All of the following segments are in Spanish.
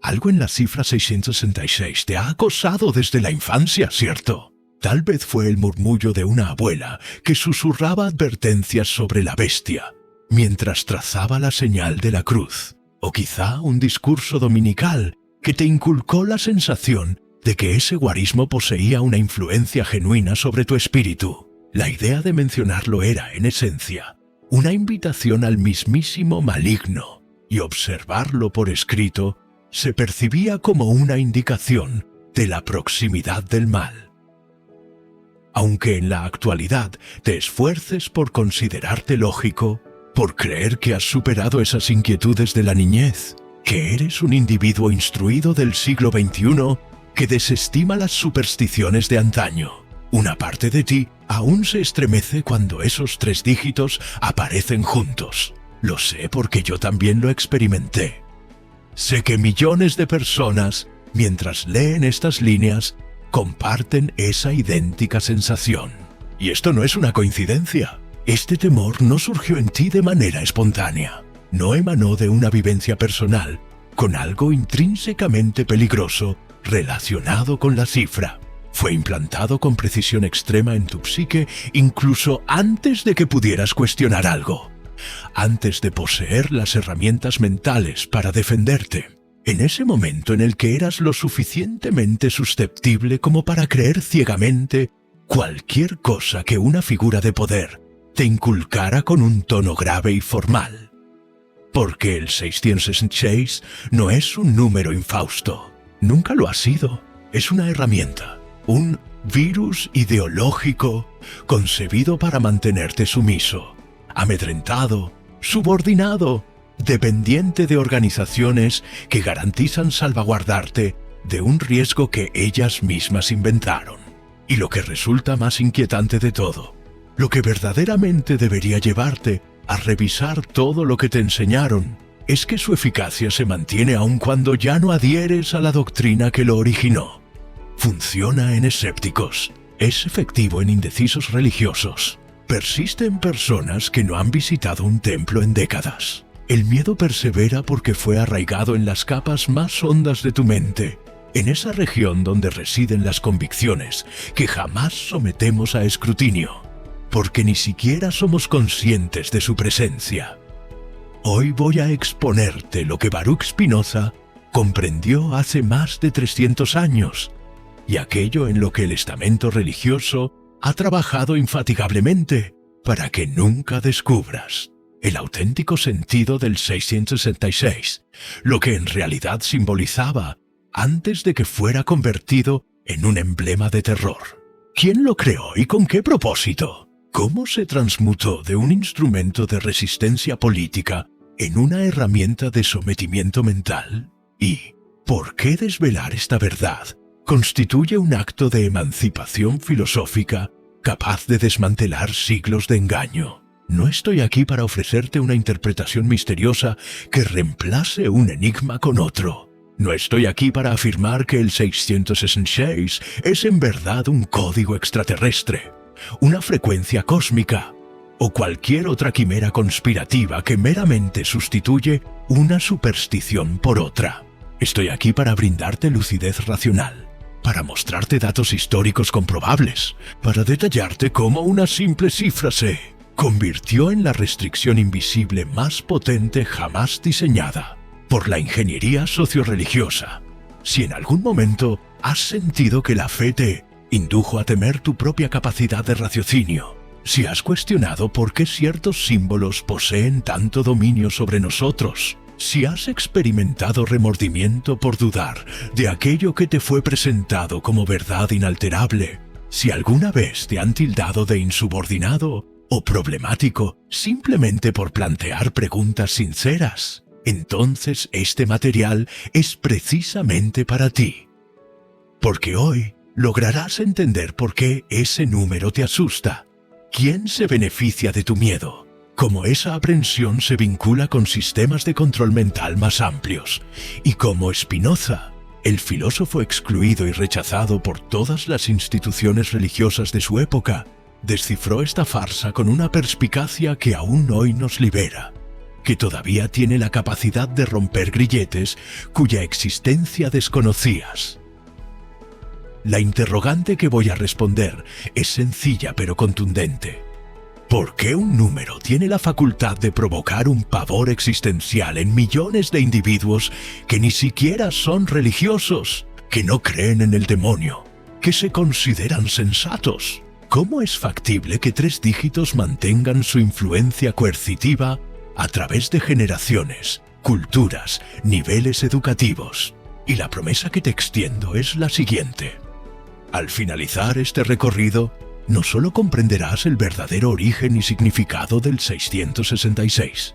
Algo en la cifra 666 te ha acosado desde la infancia, ¿cierto? Tal vez fue el murmullo de una abuela que susurraba advertencias sobre la bestia mientras trazaba la señal de la cruz. O quizá un discurso dominical que te inculcó la sensación de que ese guarismo poseía una influencia genuina sobre tu espíritu. La idea de mencionarlo era, en esencia, una invitación al mismísimo maligno, y observarlo por escrito se percibía como una indicación de la proximidad del mal. Aunque en la actualidad te esfuerces por considerarte lógico, por creer que has superado esas inquietudes de la niñez, que eres un individuo instruido del siglo XXI que desestima las supersticiones de antaño, una parte de ti aún se estremece cuando esos 3 dígitos aparecen juntos. Lo sé porque yo también lo experimenté. Sé que millones de personas, mientras leen estas líneas, comparten esa idéntica sensación. Y esto no es una coincidencia. Este temor no surgió en ti de manera espontánea. No emanó de una vivencia personal con algo intrínsecamente peligroso relacionado con la cifra. Fue implantado con precisión extrema en tu psique incluso antes de que pudieras cuestionar algo. Antes de poseer las herramientas mentales para defenderte. En ese momento en el que eras lo suficientemente susceptible como para creer ciegamente cualquier cosa que una figura de poder te inculcara con un tono grave y formal. Porque el 666 no es un número infausto. Nunca lo ha sido. Es una herramienta, un virus ideológico concebido para mantenerte sumiso, amedrentado, subordinado, dependiente de organizaciones que garantizan salvaguardarte de un riesgo que ellas mismas inventaron. Y lo que resulta más inquietante de todo, lo que verdaderamente debería llevarte a revisar todo lo que te enseñaron, es que su eficacia se mantiene aun cuando ya no adhieres a la doctrina que lo originó. Funciona en escépticos, es efectivo en indecisos religiosos, persiste en personas que no han visitado un templo en décadas. El miedo persevera porque fue arraigado en las capas más hondas de tu mente, en esa región donde residen las convicciones que jamás sometemos a escrutinio, porque ni siquiera somos conscientes de su presencia. Hoy voy a exponerte lo que Baruch Spinoza comprendió hace más de 300 años, y aquello en lo que el estamento religioso ha trabajado infatigablemente para que nunca descubras el auténtico sentido del 666, lo que en realidad simbolizaba antes de que fuera convertido en un emblema de terror. ¿Quién lo creó y con qué propósito? ¿Cómo se transmutó de un instrumento de resistencia política en una herramienta de sometimiento mental? ¿Y por qué desvelar esta verdad constituye un acto de emancipación filosófica capaz de desmantelar siglos de engaño? No estoy aquí para ofrecerte una interpretación misteriosa que reemplace un enigma con otro. No estoy aquí para afirmar que el 666 es en verdad un código extraterrestre, una frecuencia cósmica o cualquier otra quimera conspirativa que meramente sustituye una superstición por otra. Estoy aquí para brindarte lucidez racional, para mostrarte datos históricos comprobables, para detallarte cómo una simple cifra se convirtió en la restricción invisible más potente jamás diseñada por la ingeniería sociorreligiosa. Si en algún momento has sentido que la fe te indujo a temer tu propia capacidad de raciocinio, si has cuestionado por qué ciertos símbolos poseen tanto dominio sobre nosotros, si has experimentado remordimiento por dudar de aquello que te fue presentado como verdad inalterable, si alguna vez te han tildado de insubordinado o problemático simplemente por plantear preguntas sinceras, entonces este material es precisamente para ti. Porque hoy lograrás entender por qué ese número te asusta, quién se beneficia de tu miedo, cómo esa aprensión se vincula con sistemas de control mental más amplios, y cómo Spinoza, el filósofo excluido y rechazado por todas las instituciones religiosas de su época, descifró esta farsa con una perspicacia que aún hoy nos libera, que todavía tiene la capacidad de romper grilletes cuya existencia desconocías. La interrogante que voy a responder es sencilla pero contundente. ¿Por qué un número tiene la facultad de provocar un pavor existencial en millones de individuos que ni siquiera son religiosos, que no creen en el demonio, que se consideran sensatos? ¿Cómo es factible que 3 dígitos mantengan su influencia coercitiva a través de generaciones, culturas, niveles educativos? Y la promesa que te extiendo es la siguiente. Al finalizar este recorrido, no solo comprenderás el verdadero origen y significado del 666,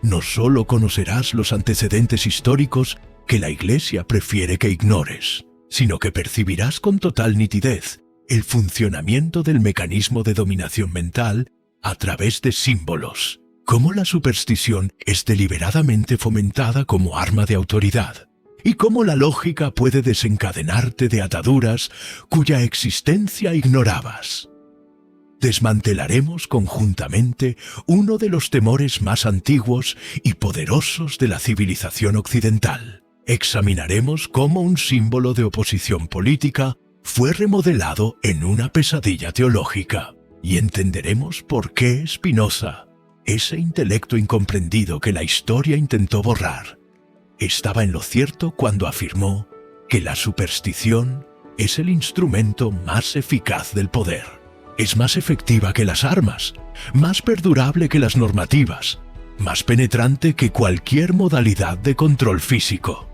no solo conocerás los antecedentes históricos que la Iglesia prefiere que ignores, sino que percibirás con total nitidez el funcionamiento del mecanismo de dominación mental a través de símbolos, cómo la superstición es deliberadamente fomentada como arma de autoridad, y cómo la lógica puede desencadenarte de ataduras cuya existencia ignorabas. Desmantelaremos conjuntamente uno de los temores más antiguos y poderosos de la civilización occidental. Examinaremos cómo un símbolo de oposición política fue remodelado en una pesadilla teológica, y entenderemos por qué Spinoza, ese intelecto incomprendido que la historia intentó borrar, estaba en lo cierto cuando afirmó que la superstición es el instrumento más eficaz del poder. Es más efectiva que las armas, más perdurable que las normativas, más penetrante que cualquier modalidad de control físico.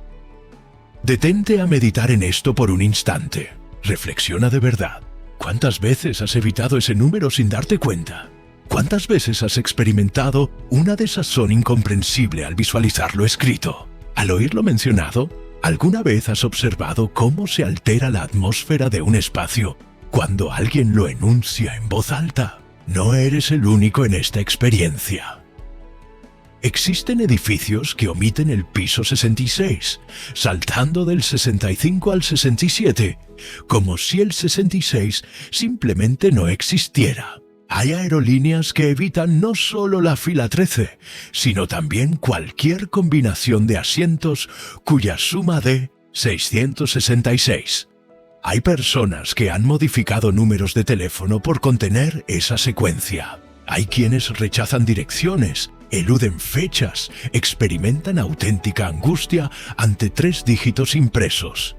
Detente a meditar en esto por un instante. Reflexiona de verdad. ¿Cuántas veces has evitado ese número sin darte cuenta? ¿Cuántas veces has experimentado una desazón incomprensible al visualizarlo escrito? Al oírlo mencionado, ¿alguna vez has observado cómo se altera la atmósfera de un espacio cuando alguien lo enuncia en voz alta? No eres el único en esta experiencia. Existen edificios que omiten el piso 66, saltando del 65 al 67, como si el 66 simplemente no existiera. Hay aerolíneas que evitan no solo la fila 13, sino también cualquier combinación de asientos cuya suma dé 666. Hay personas que han modificado números de teléfono por contener esa secuencia. Hay quienes rechazan direcciones, eluden fechas, experimentan auténtica angustia ante 3 dígitos impresos.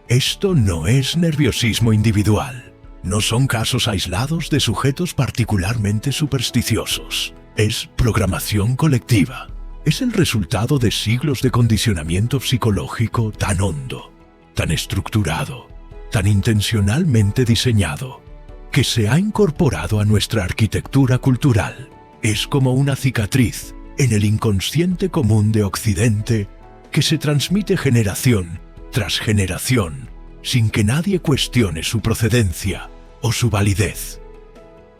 Esto no es nerviosismo individual. No son casos aislados de sujetos particularmente supersticiosos. Es programación colectiva. Es el resultado de siglos de condicionamiento psicológico tan hondo, tan estructurado, tan intencionalmente diseñado, que se ha incorporado a nuestra arquitectura cultural. Es como una cicatriz en el inconsciente común de Occidente que se transmite generación tras generación sin que nadie cuestione su procedencia o su validez.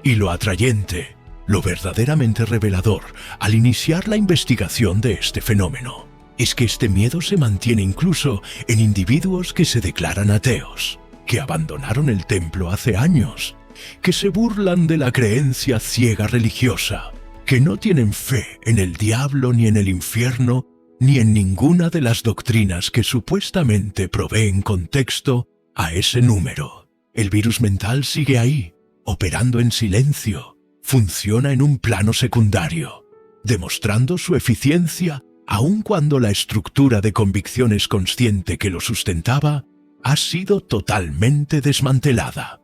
Y lo atrayente, lo verdaderamente revelador al iniciar la investigación de este fenómeno, es que este miedo se mantiene incluso en individuos que se declaran ateos, que abandonaron el templo hace años, que se burlan de la creencia ciega religiosa, que no tienen fe en el diablo ni en el infierno, ni en ninguna de las doctrinas que supuestamente proveen contexto a ese número. El virus mental sigue ahí, operando en silencio, funciona en un plano secundario, demostrando su eficiencia aun cuando la estructura de convicciones consciente que lo sustentaba ha sido totalmente desmantelada.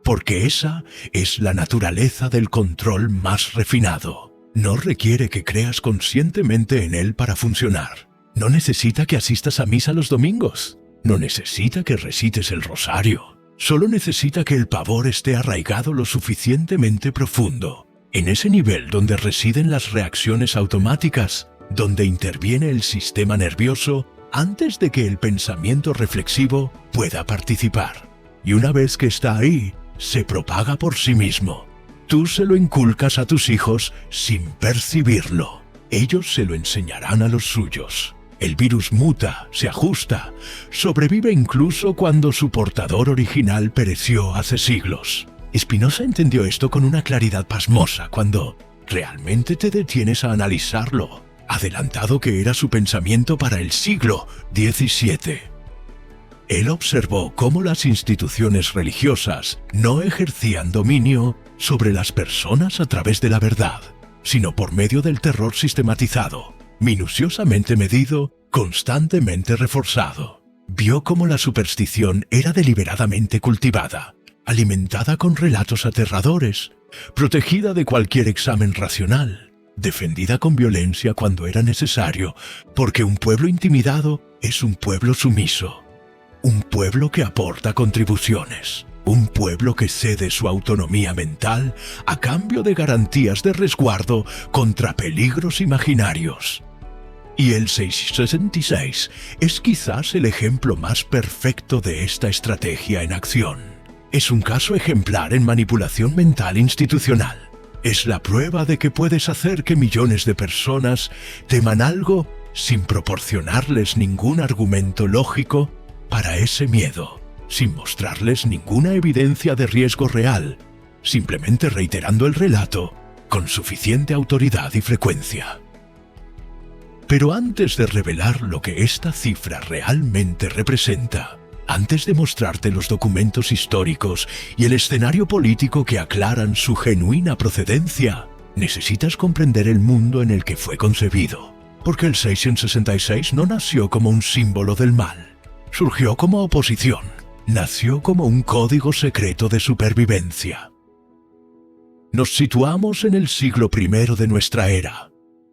Porque esa es la naturaleza del control más refinado. No requiere que creas conscientemente en él para funcionar. No necesita que asistas a misa los domingos. No necesita que recites el rosario. Solo necesita que el pavor esté arraigado lo suficientemente profundo, en ese nivel donde residen las reacciones automáticas, donde interviene el sistema nervioso antes de que el pensamiento reflexivo pueda participar. Y una vez que está ahí, se propaga por sí mismo. Tú se lo inculcas a tus hijos sin percibirlo. Ellos se lo enseñarán a los suyos. El virus muta, se ajusta, sobrevive incluso cuando su portador original pereció hace siglos. Spinoza entendió esto con una claridad pasmosa cuando, ¿Realmente te detienes a analizarlo? Adelantado que era su pensamiento para el siglo XVII. Él observó cómo las instituciones religiosas no ejercían dominio sobre las personas a través de la verdad, sino por medio del terror sistematizado, minuciosamente medido, constantemente reforzado. Vio cómo la superstición era deliberadamente cultivada, alimentada con relatos aterradores, protegida de cualquier examen racional, defendida con violencia cuando era necesario, porque un pueblo intimidado es un pueblo sumiso. Un pueblo que aporta contribuciones, un pueblo que cede su autonomía mental a cambio de garantías de resguardo contra peligros imaginarios. Y el 666 es quizás el ejemplo más perfecto de esta estrategia en acción. Es un caso ejemplar en manipulación mental institucional. Es la prueba de que puedes hacer que millones de personas teman algo sin proporcionarles ningún argumento lógico para ese miedo, sin mostrarles ninguna evidencia de riesgo real, simplemente reiterando el relato con suficiente autoridad y frecuencia. Pero antes de revelar lo que esta cifra realmente representa, antes de mostrarte los documentos históricos y el escenario político que aclaran su genuina procedencia, necesitas comprender el mundo en el que fue concebido, porque el 666 no nació como un símbolo del mal. Surgió como oposición, nació como un código secreto de supervivencia. Nos situamos en el siglo I de nuestra era,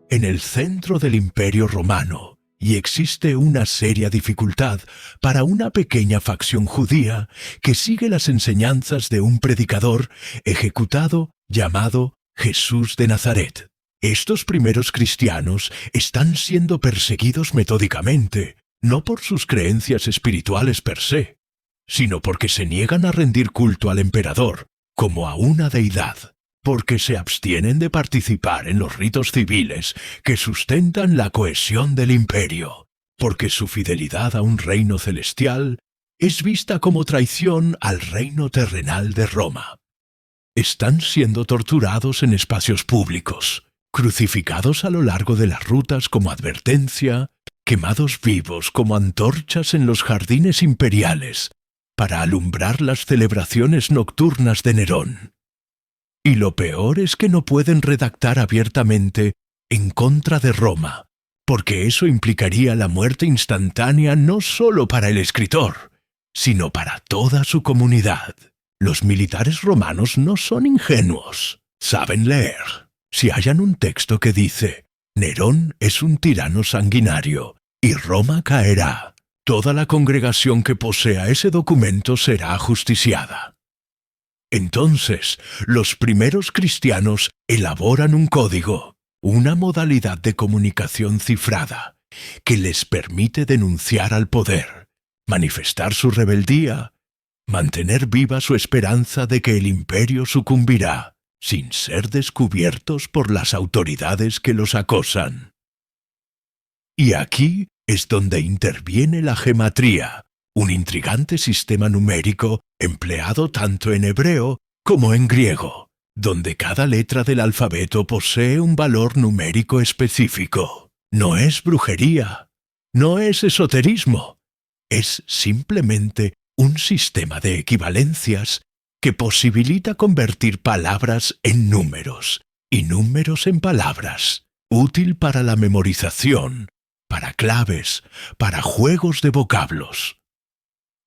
en el centro del Imperio Romano, y existe una seria dificultad para una pequeña facción judía que sigue las enseñanzas de un predicador ejecutado llamado Jesús de Nazaret. Estos primeros cristianos están siendo perseguidos metódicamente, no por sus creencias espirituales per se, sino porque se niegan a rendir culto al emperador como a una deidad, porque se abstienen de participar en los ritos civiles que sustentan la cohesión del imperio, porque su fidelidad a un reino celestial es vista como traición al reino terrenal de Roma. Están siendo torturados en espacios públicos, crucificados a lo largo de las rutas como advertencia, quemados vivos como antorchas en los jardines imperiales para alumbrar las celebraciones nocturnas de Nerón. Y lo peor es que no pueden redactar abiertamente en contra de Roma, porque eso implicaría la muerte instantánea no solo para el escritor, sino para toda su comunidad. Los militares romanos no son ingenuos, saben leer. Si hallan un texto que dice «Nerón es un tirano sanguinario y Roma caerá», toda la congregación que posea ese documento será ajusticiada. Entonces, los primeros cristianos elaboran un código, una modalidad de comunicación cifrada, que les permite denunciar al poder, manifestar su rebeldía, mantener viva su esperanza de que el imperio sucumbirá, sin ser descubiertos por las autoridades que los acosan. Y aquí es donde interviene la gematría, un intrigante sistema numérico empleado tanto en hebreo como en griego, donde cada letra del alfabeto posee un valor numérico específico. No es brujería, no es esoterismo, es simplemente un sistema de equivalencias que posibilita convertir palabras en números y números en palabras, útil para la memorización, para claves, para juegos de vocablos.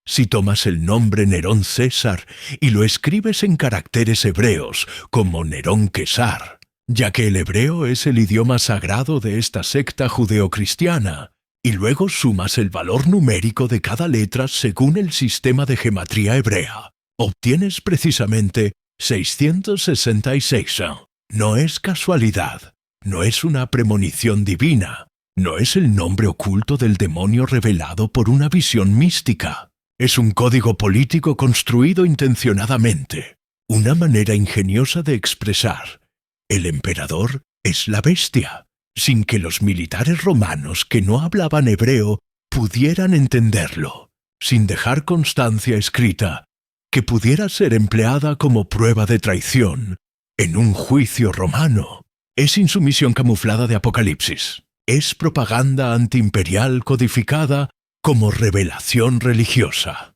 Si tomas el nombre Nerón César y lo escribes en caracteres hebreos como Nerón Quesar, ya que el hebreo es el idioma sagrado de esta secta judeocristiana, y luego sumas el valor numérico de cada letra según el sistema de gematría hebrea, obtienes precisamente 666. No es casualidad, no es una premonición divina, no es el nombre oculto del demonio revelado por una visión mística. Es un código político construido intencionadamente, una manera ingeniosa de expresar. El emperador es la bestia, sin que los militares romanos que no hablaban hebreo pudieran entenderlo, sin dejar constancia escrita que pudiera ser empleada como prueba de traición en un juicio romano. Es insumisión camuflada de Apocalipsis. Es propaganda antiimperial codificada como revelación religiosa.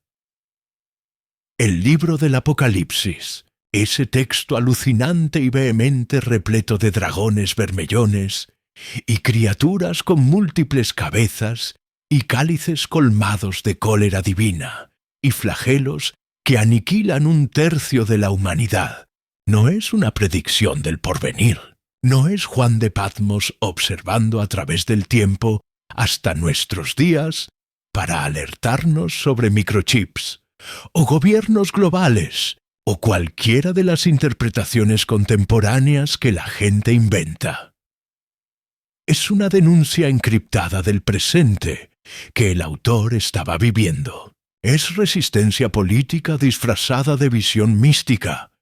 El libro del Apocalipsis, ese texto alucinante y vehemente repleto de dragones vermellones y criaturas con múltiples cabezas y cálices colmados de cólera divina y flagelos que aniquilan 1/3 de la humanidad, no es una predicción del porvenir. No es Juan de Patmos observando a través del tiempo hasta nuestros días para alertarnos sobre microchips, o gobiernos globales, o cualquiera de las interpretaciones contemporáneas que la gente inventa. Es una denuncia encriptada del presente que el autor estaba viviendo. Es resistencia política disfrazada de visión mística,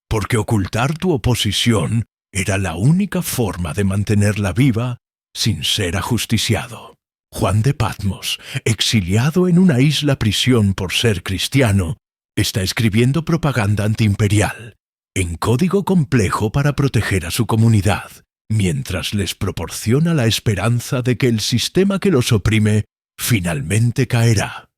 porque ocultar tu oposición era la única forma de mantenerla viva sin ser ajusticiado. Juan de Patmos, exiliado en una isla prisión por ser cristiano, está escribiendo propaganda antiimperial, en código complejo para proteger a su comunidad, mientras les proporciona la esperanza de que el sistema que los oprime finalmente caerá.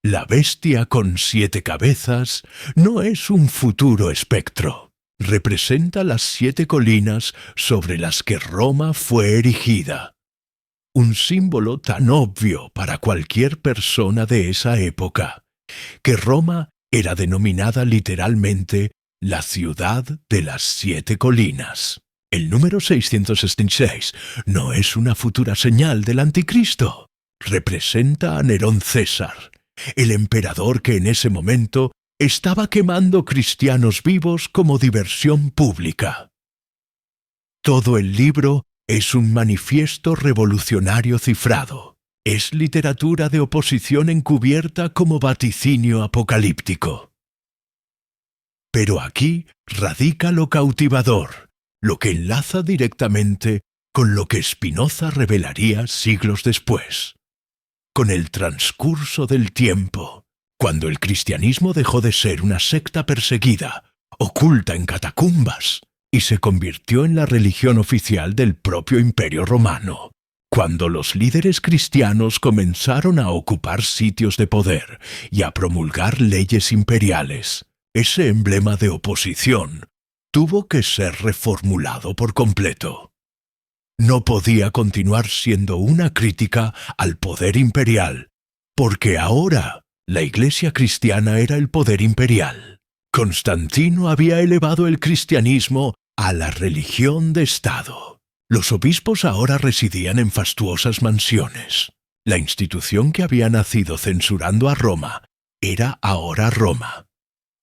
La bestia con 7 cabezas no es un futuro espectro. Representa las 7 colinas sobre las que Roma fue erigida. Un símbolo tan obvio para cualquier persona de esa época, que Roma era denominada literalmente la ciudad de las 7 colinas. El número 666 no es una futura señal del anticristo. Representa a Nerón César, el emperador que en ese momento estaba quemando cristianos vivos como diversión pública. Todo el libro es un manifiesto revolucionario cifrado. Es literatura de oposición encubierta como vaticinio apocalíptico. Pero aquí radica lo cautivador, lo que enlaza directamente con lo que Spinoza revelaría siglos después. Con el transcurso del tiempo, cuando el cristianismo dejó de ser una secta perseguida, oculta en catacumbas, y se convirtió en la religión oficial del propio Imperio Romano, cuando los líderes cristianos comenzaron a ocupar sitios de poder y a promulgar leyes imperiales, ese emblema de oposición tuvo que ser reformulado por completo. No podía continuar siendo una crítica al poder imperial, porque ahora la Iglesia cristiana era el poder imperial. Constantino había elevado el cristianismo a la religión de Estado. Los obispos ahora residían en fastuosas mansiones. La institución que había nacido censurando a Roma era ahora Roma.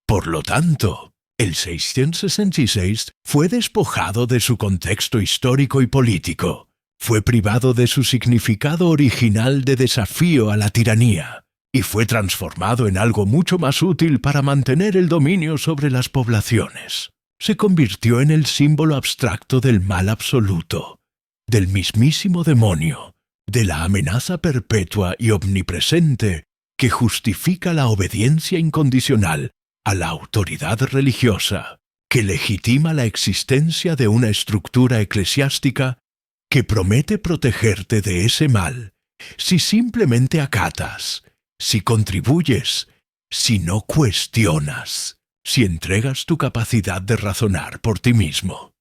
Por lo tanto, el 666 fue despojado de su contexto histórico y político. Fue privado de su significado original de desafío a la tiranía y fue transformado en algo mucho más útil para mantener el dominio sobre las poblaciones. Se convirtió en el símbolo abstracto del mal absoluto, del mismísimo demonio, de la amenaza perpetua y omnipresente que justifica la obediencia incondicional a la autoridad religiosa, que legitima la existencia de una estructura eclesiástica que promete protegerte de ese mal si simplemente acatas, si contribuyes, si no cuestionas, si entregas tu capacidad de razonar por ti mismo.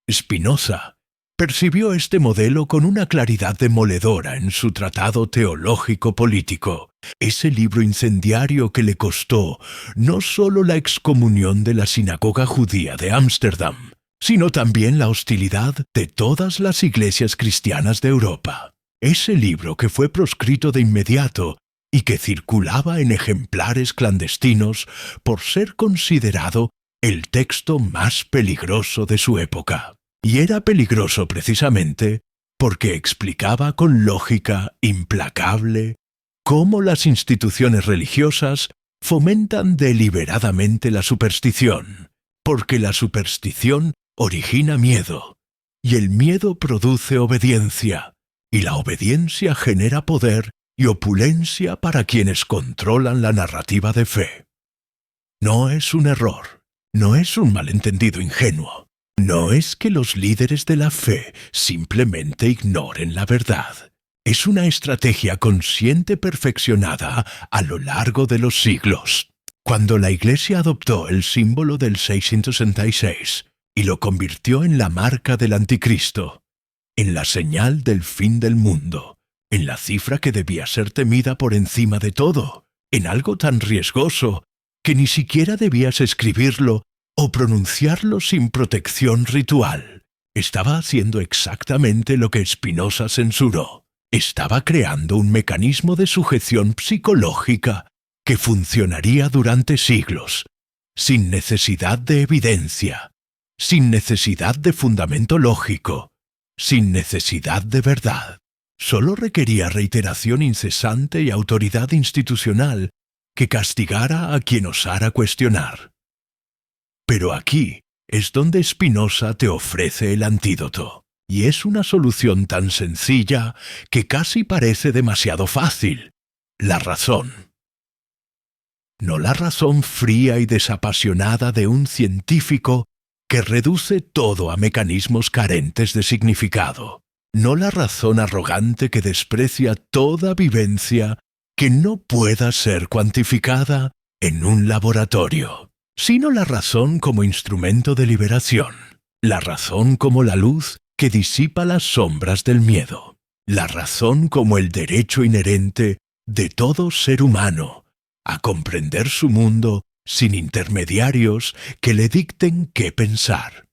Spinoza percibió este modelo con una claridad demoledora en su tratado teológico-político, ese libro incendiario que le costó no solo la excomunión de la sinagoga judía de Ámsterdam, sino también la hostilidad de todas las iglesias cristianas de Europa. Ese libro que fue proscrito de inmediato y que circulaba en ejemplares clandestinos por ser considerado el texto más peligroso de su época. Y era peligroso precisamente porque explicaba con lógica implacable cómo las instituciones religiosas fomentan deliberadamente la superstición, porque la superstición origina miedo, y el miedo produce obediencia, y la obediencia genera poder y opulencia para quienes controlan la narrativa de fe. No es un error, no es un malentendido ingenuo. No es que los líderes de la fe simplemente ignoren la verdad. Es una estrategia consciente perfeccionada a lo largo de los siglos. Cuando la Iglesia adoptó el símbolo del 666 y lo convirtió en la marca del Anticristo, en la señal del fin del mundo, en la cifra que debía ser temida por encima de todo, en algo tan riesgoso que ni siquiera debías escribirlo o pronunciarlo sin protección ritual, estaba haciendo exactamente lo que Spinoza censuró. Estaba creando un mecanismo de sujeción psicológica que funcionaría durante siglos, sin necesidad de evidencia, sin necesidad de fundamento lógico, sin necesidad de verdad. Solo requería reiteración incesante y autoridad institucional que castigara a quien osara cuestionar. Pero aquí es donde Spinoza te ofrece el antídoto. Y es una solución tan sencilla que casi parece demasiado fácil. La razón. No la razón fría y desapasionada de un científico que reduce todo a mecanismos carentes de significado. No la razón arrogante que desprecia toda vivencia que no pueda ser cuantificada en un laboratorio, sino la razón como instrumento de liberación. La razón como la luz que disipa las sombras del miedo. La razón como el derecho inherente de todo ser humano a comprender su mundo sin intermediarios que le dicten qué pensar.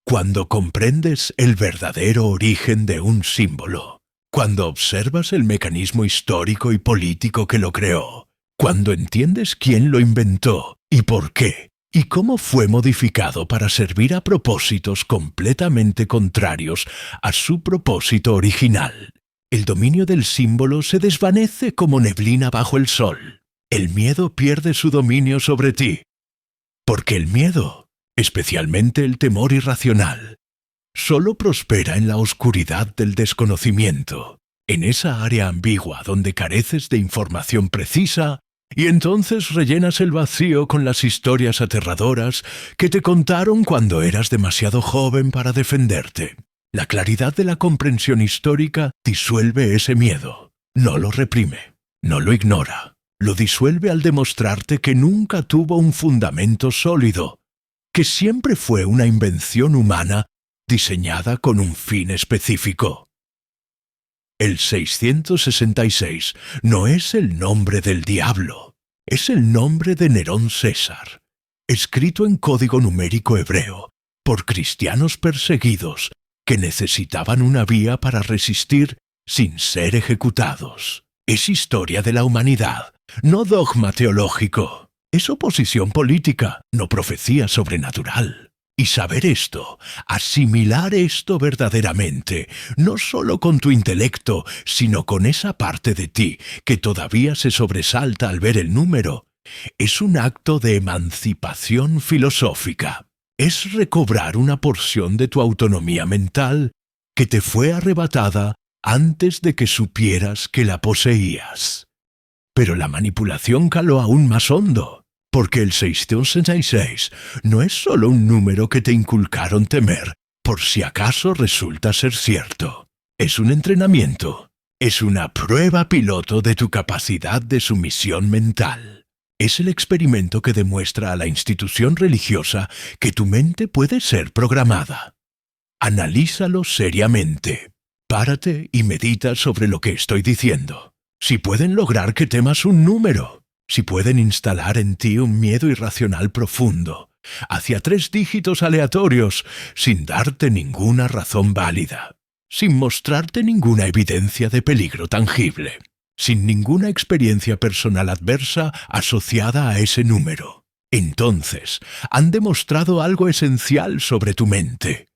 Cuando comprendes el verdadero origen de un símbolo, cuando observas el mecanismo histórico y político que lo creó, cuando entiendes quién lo inventó y por qué, y cómo fue modificado para servir a propósitos completamente contrarios a su propósito original, el dominio del símbolo se desvanece como neblina bajo el sol. El miedo pierde su dominio sobre ti, porque el miedo, especialmente el temor irracional, solo prospera en la oscuridad del desconocimiento, en esa área ambigua donde careces de información precisa. Y entonces rellenas el vacío con las historias aterradoras que te contaron cuando eras demasiado joven para defenderte. La claridad de la comprensión histórica disuelve ese miedo. No lo reprime, no lo ignora. Lo disuelve al demostrarte que nunca tuvo un fundamento sólido, que siempre fue una invención humana diseñada con un fin específico. El 666 no es el nombre del diablo, es el nombre de Nerón César, escrito en código numérico hebreo por cristianos perseguidos que necesitaban una vía para resistir sin ser ejecutados. Es historia de la humanidad, no dogma teológico. Es oposición política, no profecía sobrenatural. Y saber esto, asimilar esto verdaderamente, no solo con tu intelecto, sino con esa parte de ti que todavía se sobresalta al ver el número, es un acto de emancipación filosófica. Es recobrar una porción de tu autonomía mental que te fue arrebatada antes de que supieras que la poseías. Pero la manipulación caló aún más hondo. Porque el 666 no es solo un número que te inculcaron temer, por si acaso resulta ser cierto. Es un entrenamiento, es una prueba piloto de tu capacidad de sumisión mental. Es el experimento que demuestra a la institución religiosa que tu mente puede ser programada. Analízalo seriamente. Párate y medita sobre lo que estoy diciendo. Si pueden lograr que temas un número, si pueden instalar en ti un miedo irracional profundo, hacia 3 dígitos aleatorios, sin darte ninguna razón válida, sin mostrarte ninguna evidencia de peligro tangible, sin ninguna experiencia personal adversa asociada a ese número. Entonces, han demostrado algo esencial sobre tu mente.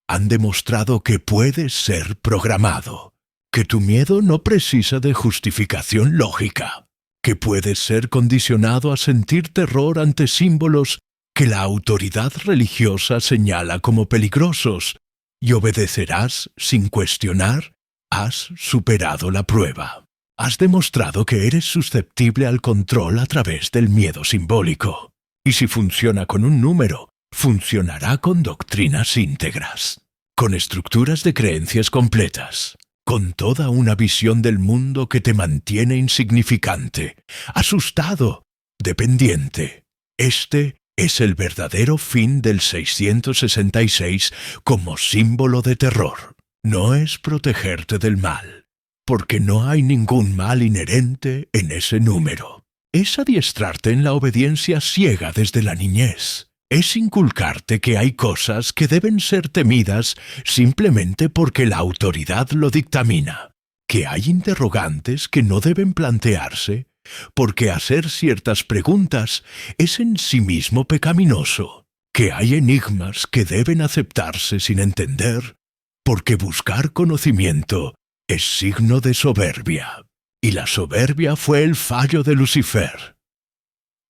Han demostrado que puedes ser programado, que tu miedo no precisa de justificación lógica, que puedes ser condicionado a sentir terror ante símbolos que la autoridad religiosa señala como peligrosos, y obedecerás sin cuestionar. Has superado la prueba. Has demostrado que eres susceptible al control a través del miedo simbólico. Y si funciona con un número, Funcionará con doctrinas íntegras, con estructuras de creencias completas, con toda una visión del mundo que te mantiene insignificante, asustado, dependiente. Este es el verdadero fin del 666 como símbolo de terror. No es protegerte del mal, porque no hay ningún mal inherente en ese número. Es adiestrarte en la obediencia ciega desde la niñez. Es inculcarte que hay cosas que deben ser temidas simplemente porque la autoridad lo dictamina, que hay interrogantes que no deben plantearse porque hacer ciertas preguntas es en sí mismo pecaminoso, que hay enigmas que deben aceptarse sin entender, porque buscar conocimiento es signo de soberbia, y la soberbia fue el fallo de Lucifer.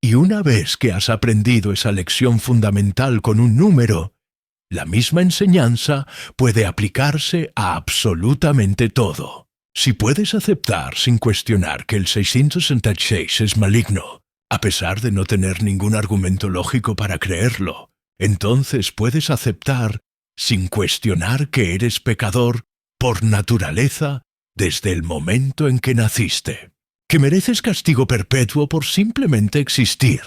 Y una vez que has aprendido esa lección fundamental con un número, la misma enseñanza puede aplicarse a absolutamente todo. Si puedes aceptar sin cuestionar que el 666 es maligno, a pesar de no tener ningún argumento lógico para creerlo, entonces puedes aceptar sin cuestionar que eres pecador por naturaleza desde el momento en que naciste, que mereces castigo perpetuo por simplemente existir,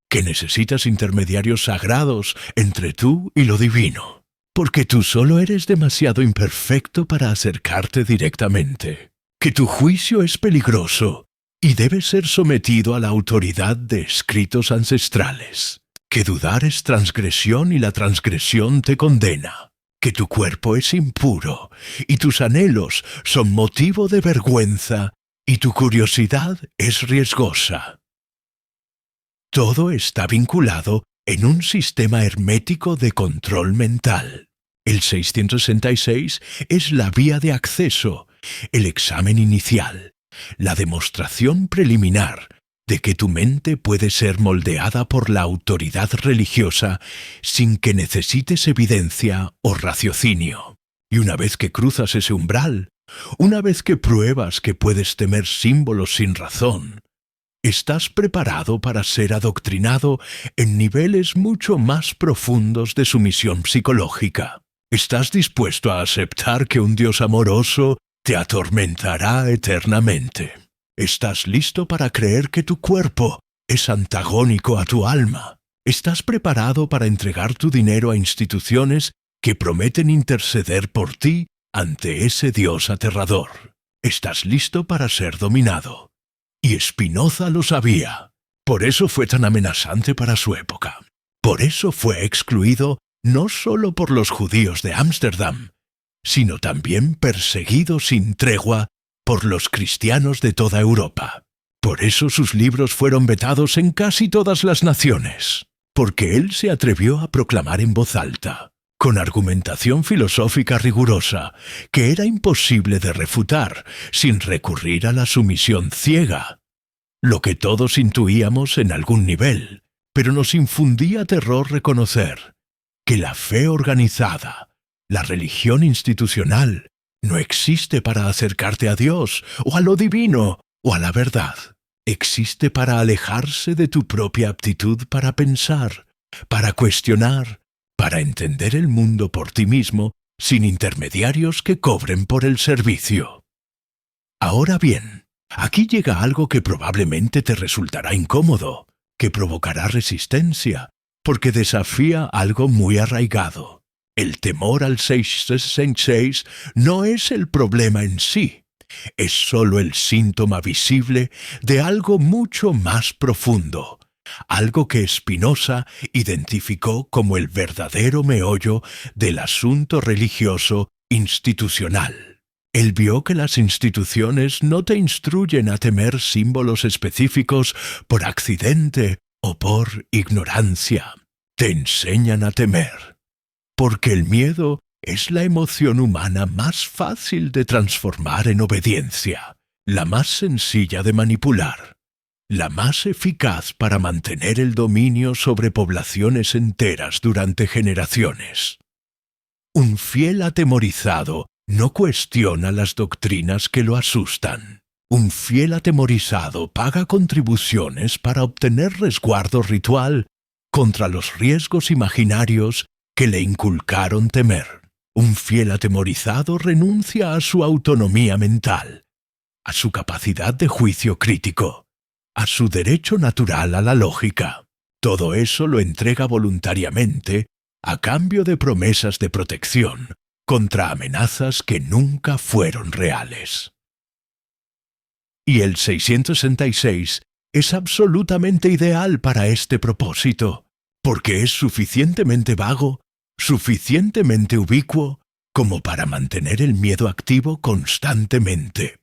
que necesitas intermediarios sagrados entre tú y lo divino, porque tú solo eres demasiado imperfecto para acercarte directamente, que tu juicio es peligroso y debe ser sometido a la autoridad de escritos ancestrales, que dudar es transgresión y la transgresión te condena, que tu cuerpo es impuro y tus anhelos son motivo de vergüenza y tu curiosidad es riesgosa. Todo está vinculado en un sistema hermético de control mental. El 666 es la vía de acceso, el examen inicial, la demostración preliminar de que tu mente puede ser moldeada por la autoridad religiosa sin que necesites evidencia o raciocinio. Y una vez que cruzas ese umbral, una vez que pruebas que puedes temer símbolos sin razón, estás preparado para ser adoctrinado en niveles mucho más profundos de sumisión psicológica. Estás dispuesto a aceptar que un Dios amoroso te atormentará eternamente. Estás listo para creer que tu cuerpo es antagónico a tu alma. Estás preparado para entregar tu dinero a instituciones que prometen interceder por ti ante ese Dios aterrador. Estás listo para ser dominado. Y Spinoza lo sabía. Por eso fue tan amenazante para su época. Por eso fue excluido no solo por los judíos de Ámsterdam, sino también perseguido sin tregua por los cristianos de toda Europa. Por eso sus libros fueron vetados en casi todas las naciones, porque él se atrevió a proclamar en voz alta, con argumentación filosófica rigurosa, que era imposible de refutar sin recurrir a la sumisión ciega, lo que todos intuíamos en algún nivel, pero nos infundía terror reconocer que la fe organizada, la religión institucional, no existe para acercarte a Dios, o a lo divino, o a la verdad. Existe para alejarse de tu propia aptitud para pensar, para cuestionar, para entender el mundo por ti mismo, sin intermediarios que cobren por el servicio. Ahora bien, aquí llega algo que probablemente te resultará incómodo, que provocará resistencia, porque desafía algo muy arraigado. El temor al 666 no es el problema en sí, es solo el síntoma visible de algo mucho más profundo, algo que Spinoza identificó como el verdadero meollo del asunto religioso institucional. Él vio que las instituciones no te instruyen a temer símbolos específicos por accidente o por ignorancia. Te enseñan a temer, porque el miedo es la emoción humana más fácil de transformar en obediencia, la más sencilla de manipular, la más eficaz para mantener el dominio sobre poblaciones enteras durante generaciones. Un fiel atemorizado no cuestiona las doctrinas que lo asustan. Un fiel atemorizado paga contribuciones para obtener resguardo ritual contra los riesgos imaginarios que le inculcaron temer. Un fiel atemorizado renuncia a su autonomía mental, a su capacidad de juicio crítico, a su derecho natural a la lógica. Todo eso lo entrega voluntariamente a cambio de promesas de protección contra amenazas que nunca fueron reales. Y el 666 es absolutamente ideal para este propósito, porque es suficientemente vago, suficientemente ubicuo, como para mantener el miedo activo constantemente.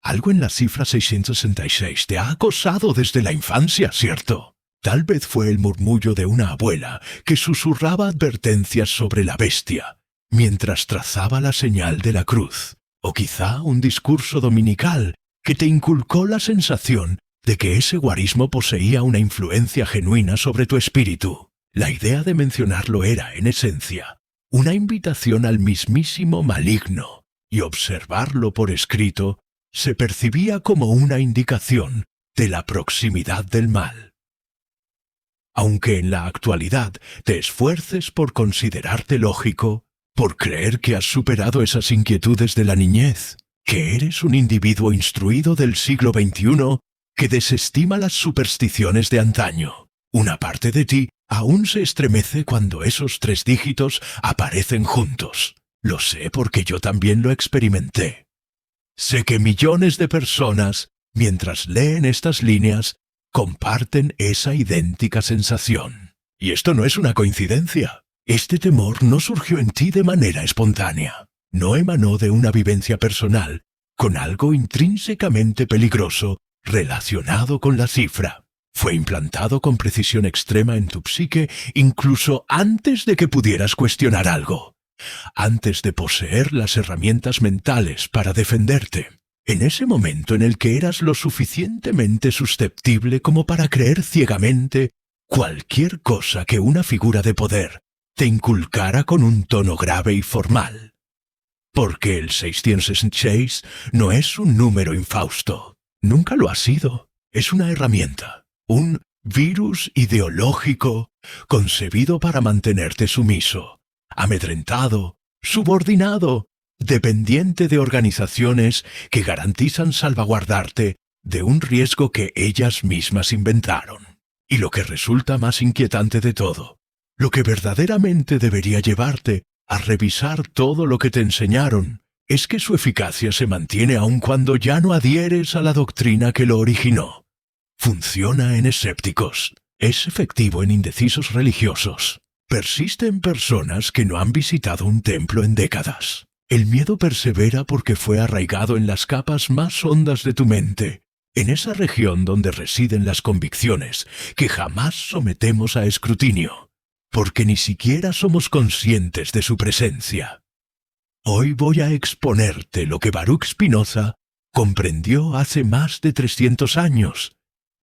Algo en la cifra 666 te ha acosado desde la infancia, ¿cierto? Tal vez fue el murmullo de una abuela que susurraba advertencias sobre la bestia, mientras trazaba la señal de la cruz, o quizá un discurso dominical que te inculcó la sensación de que ese guarismo poseía una influencia genuina sobre tu espíritu. La idea de mencionarlo era, en esencia, una invitación al mismísimo maligno, y observarlo por escrito se percibía como una indicación de la proximidad del mal. Aunque en la actualidad te esfuerces por considerarte lógico, por creer que has superado esas inquietudes de la niñez, que eres un individuo instruido del siglo XXI que desestima las supersticiones de antaño, una parte de ti aún se estremece cuando esos 3 dígitos aparecen juntos. Lo sé porque yo también lo experimenté. Sé que millones de personas, mientras leen estas líneas, comparten esa idéntica sensación. Y esto no es una coincidencia. Este temor no surgió en ti de manera espontánea. No emanó de una vivencia personal con algo intrínsecamente peligroso relacionado con la cifra. Fue implantado con precisión extrema en tu psique incluso antes de que pudieras cuestionar algo, antes de poseer las herramientas mentales para defenderte. En ese momento en el que eras lo suficientemente susceptible como para creer ciegamente cualquier cosa que una figura de poder te inculcara con un tono grave y formal. Porque el 666 no es un número infausto. Nunca lo ha sido. Es una herramienta, un virus ideológico concebido para mantenerte sumiso, amedrentado, subordinado, dependiente de organizaciones que garantizan salvaguardarte de un riesgo que ellas mismas inventaron. Y lo que resulta más inquietante de todo, lo que verdaderamente debería llevarte a revisar todo lo que te enseñaron, es que su eficacia se mantiene aun cuando ya no adhieres a la doctrina que lo originó. Funciona en escépticos, es efectivo en indecisos religiosos, persiste en personas que no han visitado un templo en décadas. El miedo persevera porque fue arraigado en las capas más hondas de tu mente, en esa región donde residen las convicciones que jamás sometemos a escrutinio, porque ni siquiera somos conscientes de su presencia. Hoy voy a exponerte lo que Baruch Spinoza comprendió hace más de 300 años,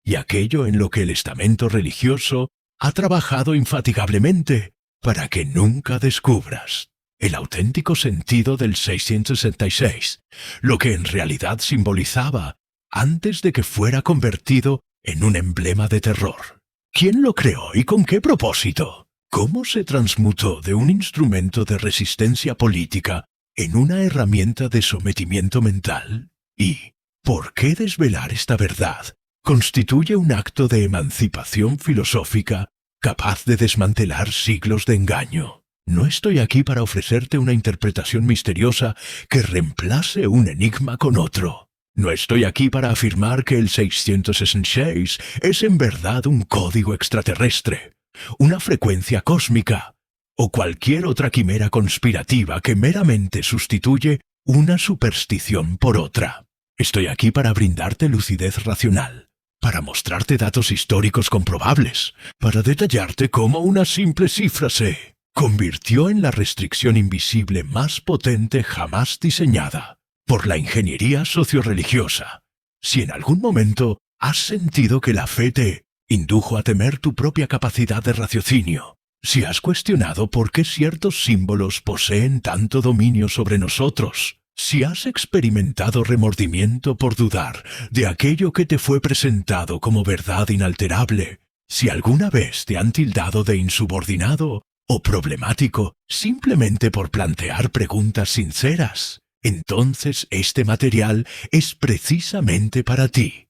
y aquello en lo que el estamento religioso ha trabajado infatigablemente para que nunca descubras el auténtico sentido del 666, lo que en realidad simbolizaba antes de que fuera convertido en un emblema de terror. ¿Quién lo creó y con qué propósito? ¿Cómo se transmutó de un instrumento de resistencia política en una herramienta de sometimiento mental? ¿Y por qué desvelar esta verdad constituye un acto de emancipación filosófica capaz de desmantelar siglos de engaño? No estoy aquí para ofrecerte una interpretación misteriosa que reemplace un enigma con otro. No estoy aquí para afirmar que el 666 es en verdad un código extraterrestre, una frecuencia cósmica, o cualquier otra quimera conspirativa que meramente sustituye una superstición por otra. Estoy aquí para brindarte lucidez racional, para mostrarte datos históricos comprobables, para detallarte cómo una simple cifra se convirtió en la restricción invisible más potente jamás diseñada por la ingeniería sociorreligiosa. Si en algún momento has sentido que la fe te indujo a temer tu propia capacidad de raciocinio, si has cuestionado por qué ciertos símbolos poseen tanto dominio sobre nosotros, si has experimentado remordimiento por dudar de aquello que te fue presentado como verdad inalterable, Si alguna vez te han tildado de insubordinado o problemático simplemente por plantear preguntas sinceras, entonces este material es precisamente para ti.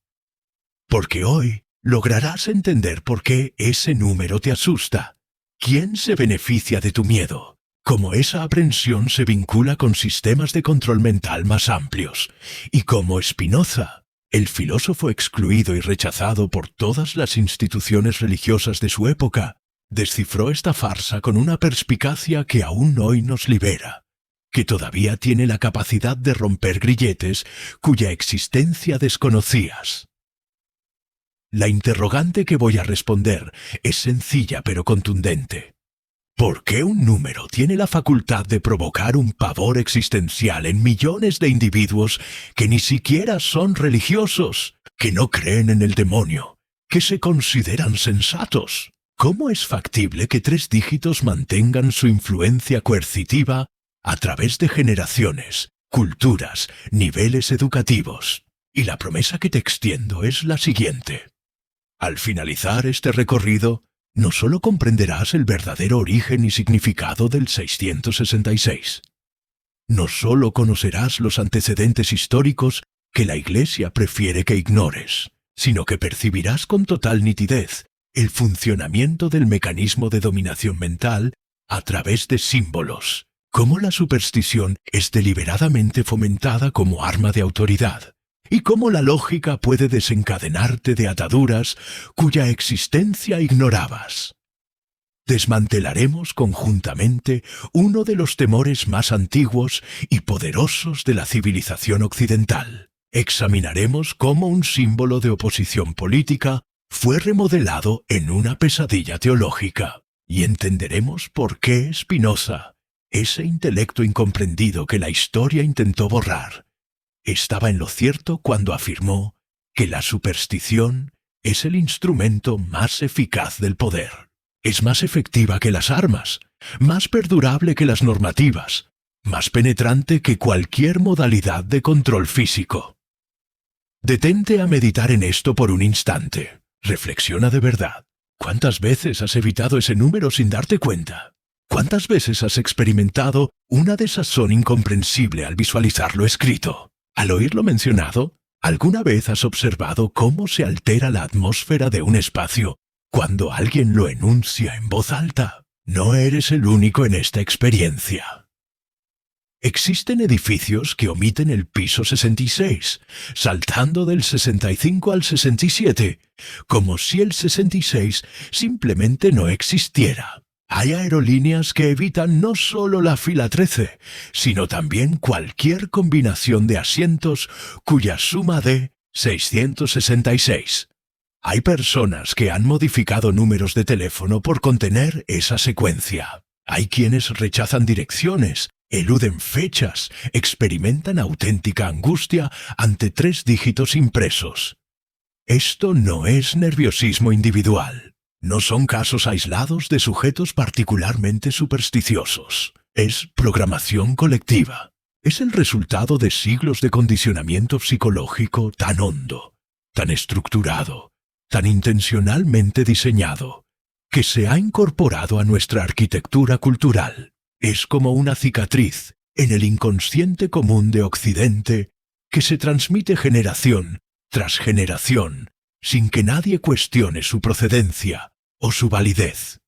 Porque hoy lograrás entender por qué ese número te asusta, quién se beneficia de tu miedo, cómo esa aprensión se vincula con sistemas de control mental más amplios, y cómo Spinoza, el filósofo excluido y rechazado por todas las instituciones religiosas de su época, descifró esta farsa con una perspicacia que aún hoy nos libera, que todavía tiene la capacidad de romper grilletes cuya existencia desconocías. La interrogante que voy a responder es sencilla pero contundente. ¿Por qué un número tiene la facultad de provocar un pavor existencial en millones de individuos que ni siquiera son religiosos, que no creen en el demonio, que se consideran sensatos? ¿Cómo es factible que 3 dígitos mantengan su influencia coercitiva a través de generaciones, culturas, niveles educativos? Y la promesa que te extiendo es la siguiente. Al finalizar este recorrido, no solo comprenderás el verdadero origen y significado del 666. No solo conocerás los antecedentes históricos que la Iglesia prefiere que ignores, sino que percibirás con total nitidez el funcionamiento del mecanismo de dominación mental a través de símbolos, cómo la superstición es deliberadamente fomentada como arma de autoridad, y cómo la lógica puede desencadenarte de ataduras cuya existencia ignorabas. Desmantelaremos conjuntamente uno de los temores más antiguos y poderosos de la civilización occidental. Examinaremos cómo un símbolo de oposición política fue remodelado en una pesadilla teológica, y entenderemos por qué Spinoza, ese intelecto incomprendido que la historia intentó borrar, estaba en lo cierto cuando afirmó que la superstición es el instrumento más eficaz del poder. Es más efectiva que las armas, más perdurable que las normativas, más penetrante que cualquier modalidad de control físico. Detente a meditar en esto por un instante. Reflexiona de verdad. ¿Cuántas veces has evitado ese número sin darte cuenta? ¿Cuántas veces has experimentado una desazón incomprensible al visualizarlo escrito? Al oírlo mencionado, ¿alguna vez has observado cómo se altera la atmósfera de un espacio cuando alguien lo enuncia en voz alta? No eres el único en esta experiencia. Existen edificios que omiten el piso 66, saltando del 65 al 67, como si el 66 simplemente no existiera. Hay aerolíneas que evitan no solo la fila 13, sino también cualquier combinación de asientos cuya suma dé 666. Hay personas que han modificado números de teléfono por contener esa secuencia. Hay quienes rechazan direcciones, eluden fechas, experimentan auténtica angustia ante 3 dígitos impresos. Esto no es nerviosismo individual. No son casos aislados de sujetos particularmente supersticiosos. Es programación colectiva. Es el resultado de siglos de condicionamiento psicológico tan hondo, tan estructurado, tan intencionalmente diseñado, que se ha incorporado a nuestra arquitectura cultural. Es como una cicatriz en el inconsciente común de Occidente que se transmite generación tras generación, sin que nadie cuestione su procedencia o su validez.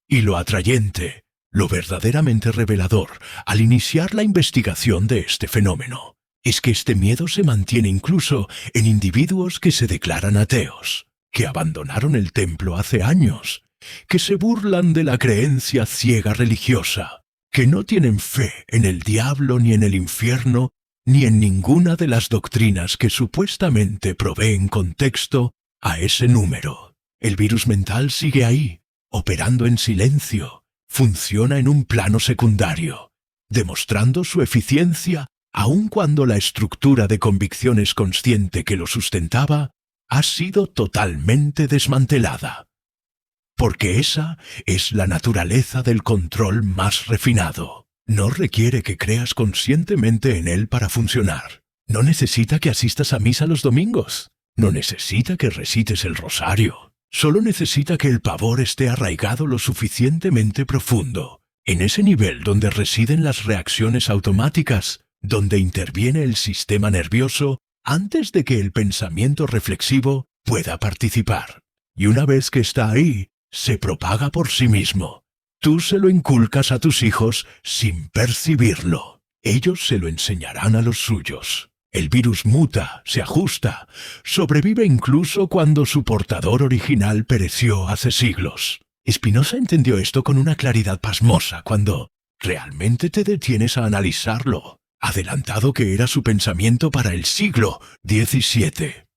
Y lo atrayente, lo verdaderamente revelador al iniciar la investigación de este fenómeno, es que este miedo se mantiene incluso en individuos que se declaran ateos, que abandonaron el templo hace años, que se burlan de la creencia ciega religiosa, que no tienen fe en el diablo ni en el infierno, ni en ninguna de las doctrinas que supuestamente proveen contexto a ese número. El virus mental sigue ahí, operando en silencio, funciona en un plano secundario, demostrando su eficiencia aun cuando la estructura de convicciones consciente que lo sustentaba ha sido totalmente desmantelada. Porque esa es la naturaleza del control más refinado. No requiere que creas conscientemente en él para funcionar. No necesita que asistas a misa los domingos. No necesita que recites el rosario. Solo necesita que el pavor esté arraigado lo suficientemente profundo, en ese nivel donde residen las reacciones automáticas, donde interviene el sistema nervioso antes de que el pensamiento reflexivo pueda participar. Y una vez que está ahí, se propaga por sí mismo. Tú se lo inculcas a tus hijos sin percibirlo. Ellos se lo enseñarán a los suyos. El virus muta, se ajusta, sobrevive incluso cuando su portador original pereció hace siglos. Spinoza entendió esto con una claridad pasmosa cuando realmente te detienes a analizarlo, adelantado que era su pensamiento para el siglo XVII.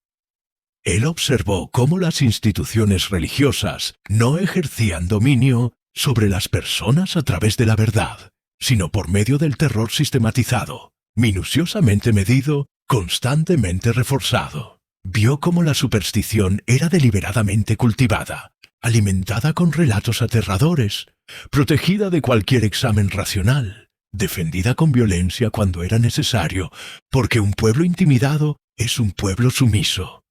Él observó cómo las instituciones religiosas no ejercían dominio sobre las personas a través de la verdad, sino por medio del terror sistematizado, minuciosamente medido, constantemente reforzado. Vio cómo la superstición era deliberadamente cultivada, alimentada con relatos aterradores, protegida de cualquier examen racional, defendida con violencia cuando era necesario, porque un pueblo intimidado es un pueblo sumiso,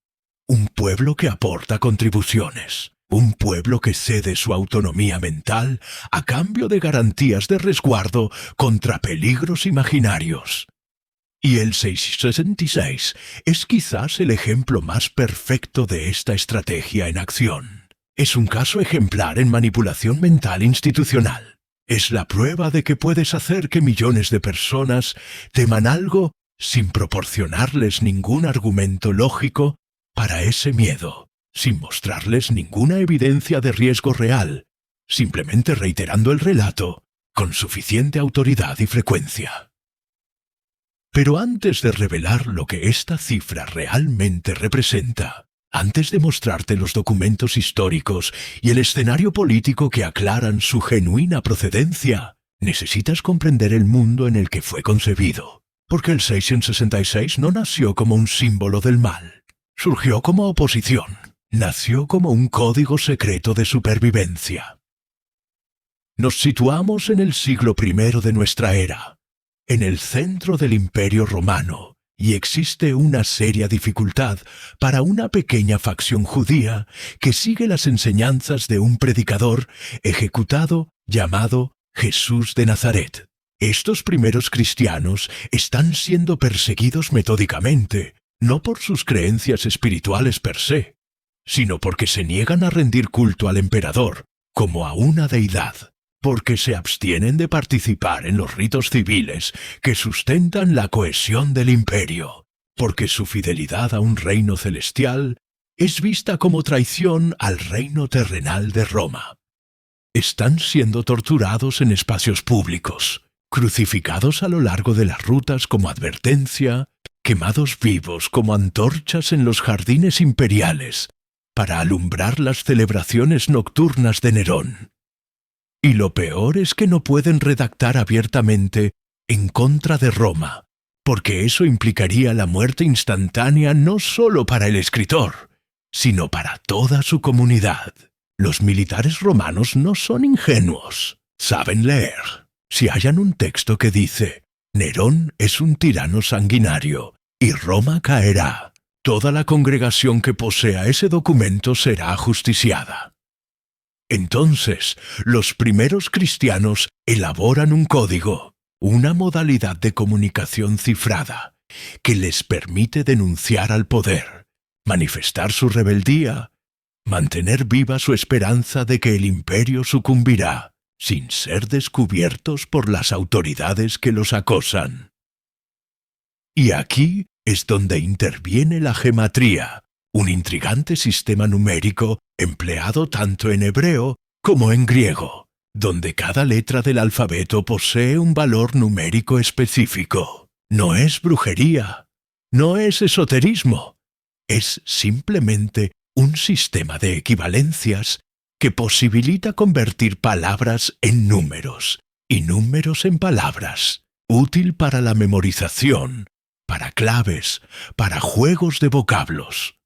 un pueblo que aporta contribuciones, un pueblo que cede su autonomía mental a cambio de garantías de resguardo contra peligros imaginarios. Y el 666 es quizás el ejemplo más perfecto de esta estrategia en acción. Es un caso ejemplar en manipulación mental institucional. Es la prueba de que puedes hacer que millones de personas teman algo sin proporcionarles ningún argumento lógico para ese miedo, sin mostrarles ninguna evidencia de riesgo real, simplemente reiterando el relato con suficiente autoridad y frecuencia. Pero antes de revelar lo que esta cifra realmente representa, antes de mostrarte los documentos históricos y el escenario político que aclaran su genuina procedencia, necesitas comprender el mundo en el que fue concebido, porque el 666 no nació como un símbolo del mal, surgió como oposición, nació como un código secreto de supervivencia. Nos situamos en el siglo I de nuestra era, en el centro del Imperio Romano, y existe una seria dificultad para una pequeña facción judía que sigue las enseñanzas de un predicador ejecutado llamado Jesús de Nazaret. Estos primeros cristianos están siendo perseguidos metódicamente, no por sus creencias espirituales per se, sino porque se niegan a rendir culto al emperador como a una deidad, porque se abstienen de participar en los ritos civiles que sustentan la cohesión del imperio, porque su fidelidad a un reino celestial es vista como traición al reino terrenal de Roma. Están siendo torturados en espacios públicos, crucificados a lo largo de las rutas como advertencia, quemados vivos como antorchas en los jardines imperiales para alumbrar las celebraciones nocturnas de Nerón. Y lo peor es que no pueden redactar abiertamente en contra de Roma, porque eso implicaría la muerte instantánea no solo para el escritor, sino para toda su comunidad. Los militares romanos no son ingenuos, saben leer. Si hallan un texto que dice, Nerón es un tirano sanguinario, y Roma caerá, toda la congregación que posea ese documento será ajusticiada. Entonces, los primeros cristianos elaboran un código, una modalidad de comunicación cifrada, que les permite denunciar al poder, manifestar su rebeldía, mantener viva su esperanza de que el imperio sucumbirá, sin ser descubiertos por las autoridades que los acosan. Y aquí es donde interviene la gematría, un intrigante sistema numérico empleado tanto en hebreo como en griego, donde cada letra del alfabeto posee un valor numérico específico. No es brujería, no es esoterismo, es simplemente un sistema de equivalencias que posibilita convertir palabras en números y números en palabras, útil para la memorización, para claves, para juegos de vocablos.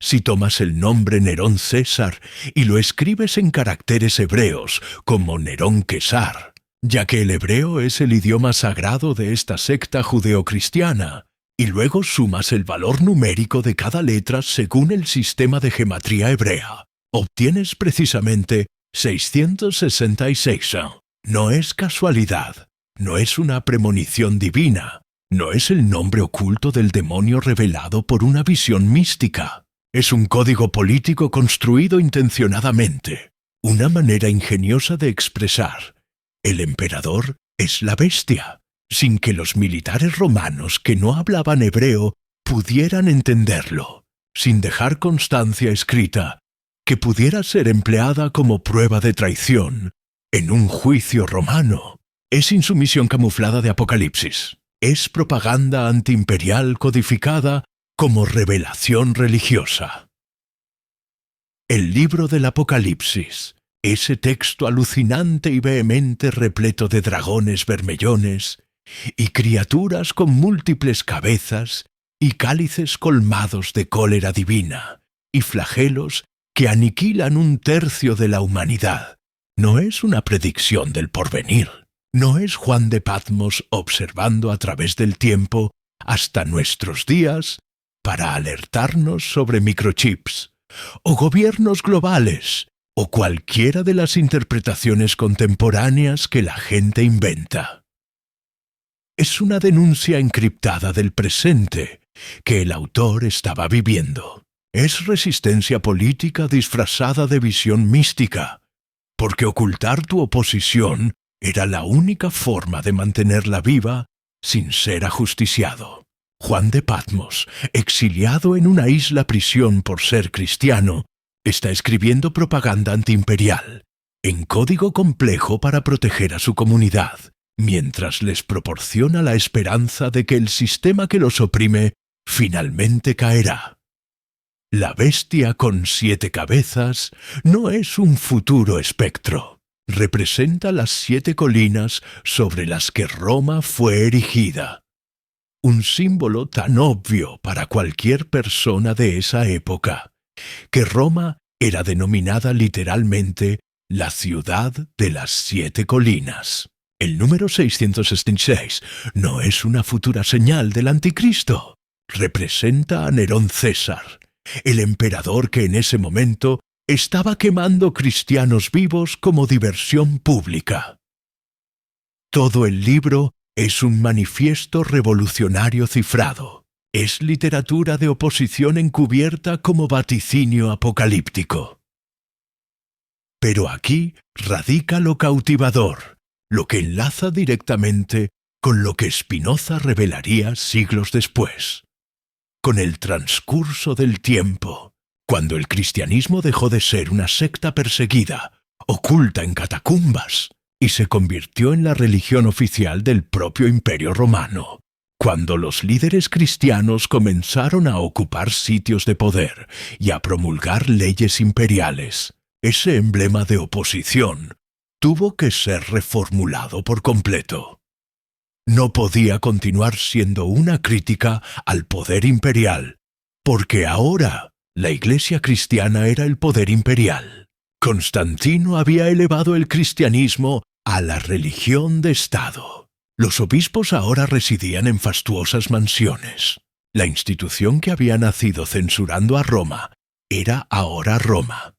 Si tomas el nombre Nerón César y lo escribes en caracteres hebreos como Nerón Quesar, ya que el hebreo es el idioma sagrado de esta secta judeocristiana, y luego sumas el valor numérico de cada letra según el sistema de gematría hebrea. Obtienes precisamente 666. No es casualidad, no es una premonición divina, no es el nombre oculto del demonio revelado por una visión mística. Es un código político construido intencionadamente, una manera ingeniosa de expresar: el emperador es la bestia, sin que los militares romanos que no hablaban hebreo pudieran entenderlo, sin dejar constancia escrita que pudiera ser empleada como prueba de traición en un juicio romano. Es insumisión camuflada de Apocalipsis. Es propaganda antiimperial codificada como revelación religiosa. El libro del Apocalipsis, ese texto alucinante y vehemente repleto de dragones vermellones y criaturas con múltiples cabezas y cálices colmados de cólera divina y flagelos que aniquilan un tercio de la humanidad, no es una predicción del porvenir. No es Juan de Patmos observando a través del tiempo hasta nuestros días para alertarnos sobre microchips, o gobiernos globales, o cualquiera de las interpretaciones contemporáneas que la gente inventa. Es una denuncia encriptada del presente que el autor estaba viviendo. Es resistencia política disfrazada de visión mística, porque ocultar tu oposición era la única forma de mantenerla viva sin ser ajusticiado. Juan de Patmos, exiliado en una isla prisión por ser cristiano, está escribiendo propaganda antiimperial, en código complejo para proteger a su comunidad, mientras les proporciona la esperanza de que el sistema que los oprime finalmente caerá. La bestia con 7 cabezas no es un futuro espectro. Representa las 7 colinas sobre las que Roma fue erigida. Un símbolo tan obvio para cualquier persona de esa época, que Roma era denominada literalmente la ciudad de las 7 colinas. El número 666 no es una futura señal del anticristo. Representa a Nerón César, el emperador que en ese momento estaba quemando cristianos vivos como diversión pública. Todo el libro es un manifiesto revolucionario cifrado. Es literatura de oposición encubierta como vaticinio apocalíptico. Pero aquí radica lo cautivador, lo que enlaza directamente con lo que Spinoza revelaría siglos después. Con el transcurso del tiempo, cuando el cristianismo dejó de ser una secta perseguida, oculta en catacumbas, y se convirtió en la religión oficial del propio Imperio Romano, cuando los líderes cristianos comenzaron a ocupar sitios de poder y a promulgar leyes imperiales, ese emblema de oposición tuvo que ser reformulado por completo. No podía continuar siendo una crítica al poder imperial, porque ahora la Iglesia cristiana era el poder imperial. Constantino había elevado el cristianismo a la religión de Estado. Los obispos ahora residían en fastuosas mansiones. La institución que había nacido censurando a Roma era ahora Roma.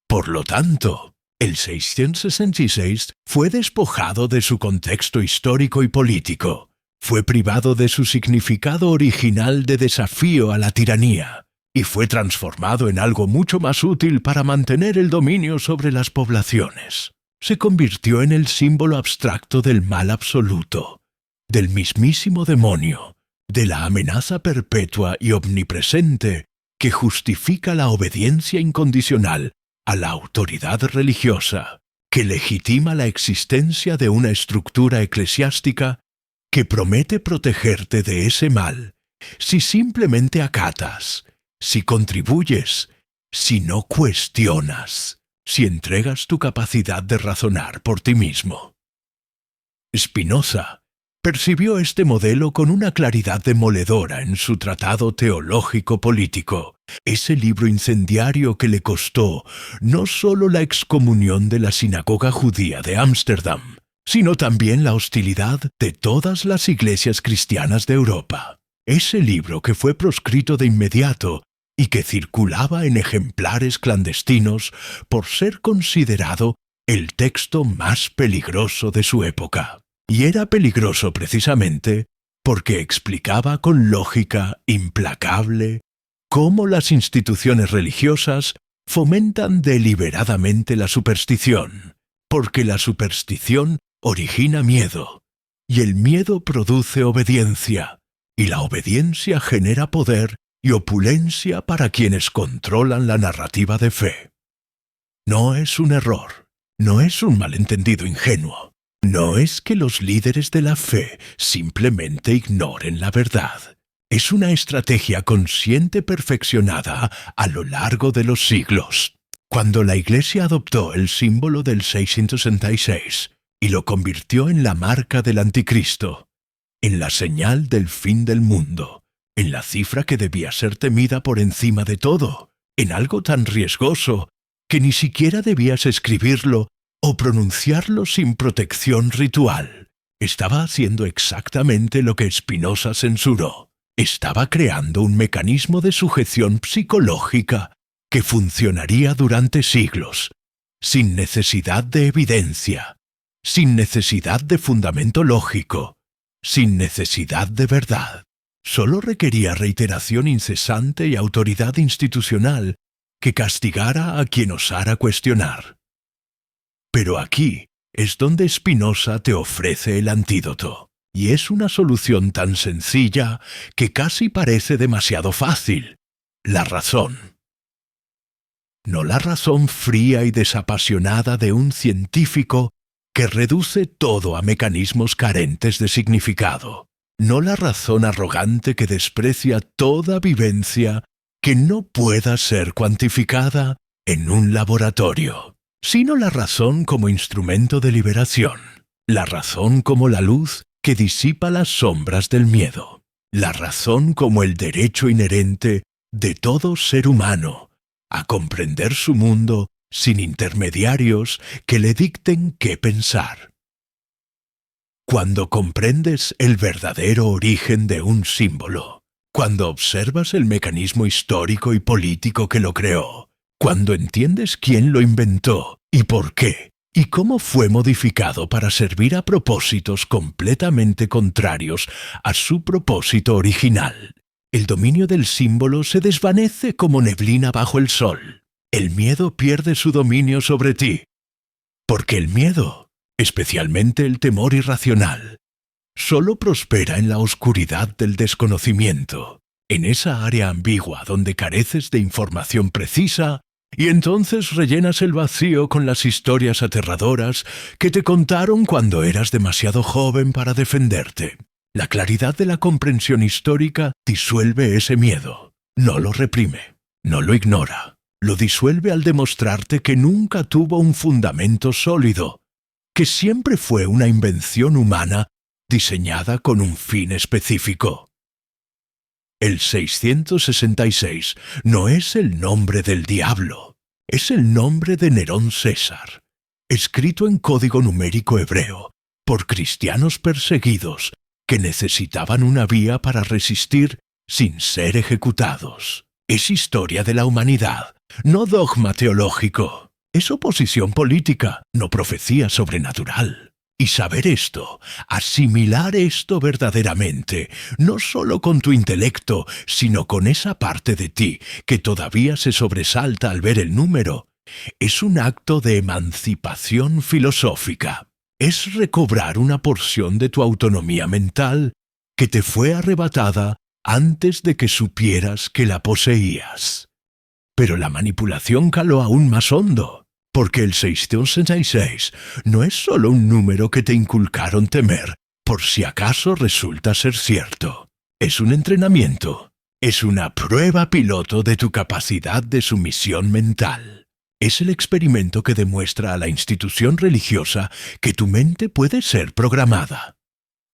Por lo tanto, el 666 fue despojado de su contexto histórico y político. Fue privado de su significado original de desafío a la tiranía y fue transformado en algo mucho más útil para mantener el dominio sobre las poblaciones. Se convirtió en el símbolo abstracto del mal absoluto, del mismísimo demonio, de la amenaza perpetua y omnipresente que justifica la obediencia incondicional a la autoridad religiosa, que legitima la existencia de una estructura eclesiástica que promete protegerte de ese mal si simplemente acatas, si contribuyes, si no cuestionas, si entregas tu capacidad de razonar por ti mismo. Spinoza percibió este modelo con una claridad demoledora en su tratado teológico-político, ese libro incendiario que le costó no solo la excomunión de la sinagoga judía de Ámsterdam, sino también la hostilidad de todas las iglesias cristianas de Europa. ese libro que fue proscrito de inmediato y que circulaba en ejemplares clandestinos por ser considerado el texto más peligroso de su época. Y era peligroso precisamente porque explicaba con lógica implacable cómo las instituciones religiosas fomentan deliberadamente la superstición, porque la superstición origina miedo, y el miedo produce obediencia, y la obediencia genera poder y opulencia para quienes controlan la narrativa de fe. No es un error, no es un malentendido ingenuo, no es que los líderes de la fe simplemente ignoren la verdad. Es una estrategia consciente perfeccionada a lo largo de los siglos. Cuando la Iglesia adoptó el símbolo del 666 y lo convirtió en la marca del Anticristo, en la señal del fin del mundo, en la cifra que debía ser temida por encima de todo, en algo tan riesgoso que ni siquiera debías escribirlo o pronunciarlo sin protección ritual, estaba haciendo exactamente lo que Spinoza censuró. Estaba creando un mecanismo de sujeción psicológica que funcionaría durante siglos, sin necesidad de evidencia, sin necesidad de fundamento lógico, sin necesidad de verdad. Solo requería reiteración incesante y autoridad institucional que castigara a quien osara cuestionar. Pero aquí es donde Spinoza te ofrece el antídoto. Y es una solución tan sencilla que casi parece demasiado fácil. La razón. No la razón fría y desapasionada de un científico que reduce todo a mecanismos carentes de significado. No la razón arrogante que desprecia toda vivencia que no pueda ser cuantificada en un laboratorio, sino la razón como instrumento de liberación. La razón como la luz que disipa las sombras del miedo, la razón como el derecho inherente de todo ser humano a comprender su mundo sin intermediarios que le dicten qué pensar. Cuando comprendes el verdadero origen de un símbolo, cuando observas el mecanismo histórico y político que lo creó, cuando entiendes quién lo inventó y por qué, y cómo fue modificado para servir a propósitos completamente contrarios a su propósito original, el dominio del símbolo se desvanece como neblina bajo el sol. El miedo pierde su dominio sobre ti, porque el miedo, especialmente el temor irracional, solo prospera en la oscuridad del desconocimiento, en esa área ambigua donde careces de información precisa. Y entonces rellenas el vacío con las historias aterradoras que te contaron cuando eras demasiado joven para defenderte. La claridad de la comprensión histórica disuelve ese miedo. No lo reprime, no lo ignora. Lo disuelve al demostrarte que nunca tuvo un fundamento sólido, que siempre fue una invención humana diseñada con un fin específico. El 666 no es el nombre del diablo, es el nombre de Nerón César, escrito en código numérico hebreo por cristianos perseguidos que necesitaban una vía para resistir sin ser ejecutados. Es historia de la humanidad, no dogma teológico. Es oposición política, no profecía sobrenatural. Y saber esto, asimilar esto verdaderamente, no solo con tu intelecto, sino con esa parte de ti que todavía se sobresalta al ver el número, es un acto de emancipación filosófica. Es recobrar una porción de tu autonomía mental que te fue arrebatada antes de que supieras que la poseías. Pero la manipulación caló aún más hondo. Porque el 666 no es solo un número que te inculcaron temer por si acaso resulta ser cierto. Es un entrenamiento, es una prueba piloto de tu capacidad de sumisión mental. Es el experimento que demuestra a la institución religiosa que tu mente puede ser programada.